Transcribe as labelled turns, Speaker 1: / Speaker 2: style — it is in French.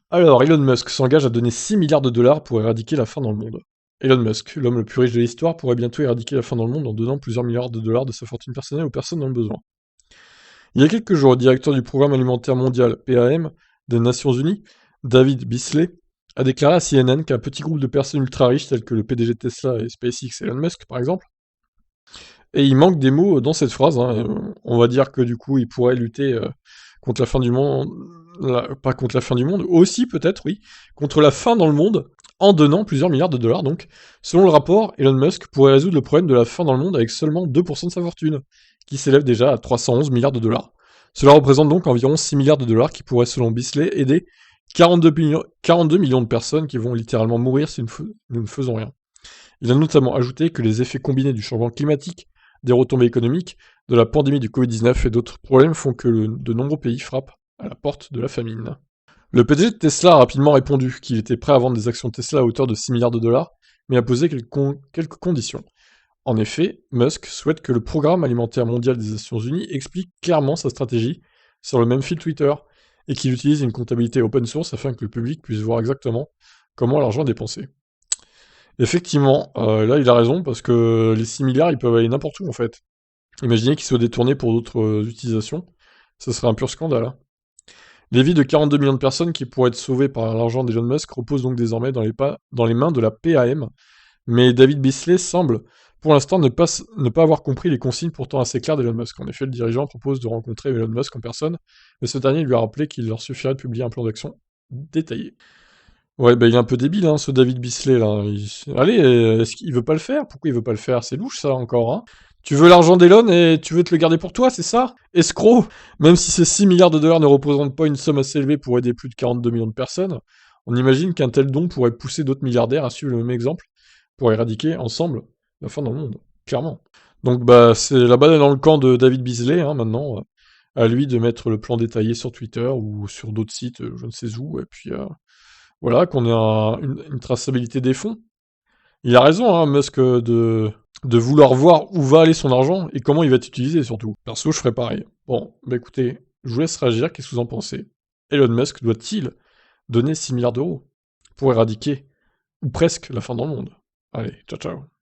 Speaker 1: Alors, Elon Musk s'engage à donner 6 milliards de dollars pour éradiquer la faim dans le monde. Elon Musk, l'homme le plus riche de l'histoire, pourrait bientôt éradiquer la faim dans le monde en donnant plusieurs milliards de dollars de sa fortune personnelle aux personnes dans le besoin. Il y a quelques jours, le directeur du Programme alimentaire mondial, PAM, des Nations Unies, David Beasley, a déclaré à CNN qu'un petit groupe de personnes ultra riches, tels que le PDG de Tesla et SpaceX Elon Musk par exemple, et il manque des mots dans cette phrase, hein, on va dire que du coup il pourrait lutter contre la fin du monde, pas contre la fin du monde, aussi peut-être, oui, contre la faim dans le monde, en donnant plusieurs milliards de dollars donc. Selon le rapport, Elon Musk pourrait résoudre le problème de la faim dans le monde avec seulement 2% de sa fortune, qui s'élève déjà à 311 milliards de dollars. Cela représente donc environ 6 milliards de dollars qui pourraient, selon Bisley, aider 42 millions de personnes qui vont littéralement mourir si nous ne faisons rien. Il a notamment ajouté que les effets combinés du changement climatique, des retombées économiques, de la pandémie du Covid-19 et d'autres problèmes font que de nombreux pays frappent à la porte de la famine. Le PDG de Tesla a rapidement répondu qu'il était prêt à vendre des actions Tesla à hauteur de 6 milliards de dollars, mais a posé quelques conditions. En effet, Musk souhaite que le Programme alimentaire mondial des Nations Unies explique clairement sa stratégie sur le même fil Twitter, et qu'il utilise une comptabilité open source afin que le public puisse voir exactement comment l'argent est dépensé. Effectivement, là il a raison, parce que les 6 milliards ils peuvent aller n'importe où en fait. Imaginez qu'ils soient détournés pour d'autres utilisations, ce serait un pur scandale, hein. Les vies de 42 millions de personnes qui pourraient être sauvées par l'argent d'Elon Musk reposent donc désormais dans les mains de la PAM, mais David Beasley semble, pour l'instant, ne pas avoir compris les consignes pourtant assez claires d'Elon Musk. En effet, le dirigeant propose de rencontrer Elon Musk en personne, mais ce dernier lui a rappelé qu'il leur suffirait de publier un plan d'action détaillé. Ouais, bah il est un peu débile, hein, ce David Beasley là. Allez, est-ce qu'il veut pas le faire? Pourquoi il veut pas le faire? C'est louche ça encore, hein. Tu veux l'argent d'Elon et tu veux te le garder pour toi, c'est ça? Escroc! Même si ces 6 milliards de dollars ne représentent pas une somme assez élevée pour aider plus de 42 millions de personnes, on imagine qu'un tel don pourrait pousser d'autres milliardaires à suivre le même exemple pour éradiquer ensemble la faim dans le monde, clairement. Donc bah c'est la balle est dans le camp de David Beasley, hein, maintenant. À lui de mettre le plan détaillé sur Twitter ou sur d'autres sites, je ne sais où, et puis voilà, qu'on ait une traçabilité des fonds. Il a raison, hein, Musk, de vouloir voir où va aller son argent et comment il va être utilisé, surtout. Perso, je ferais pareil. Bon, bah écoutez, je vous laisse réagir, qu'est-ce que vous en pensez? Elon Musk doit-il donner 6 milliards d'euros pour éradiquer, ou presque, la fin dans le monde? Allez, ciao ciao.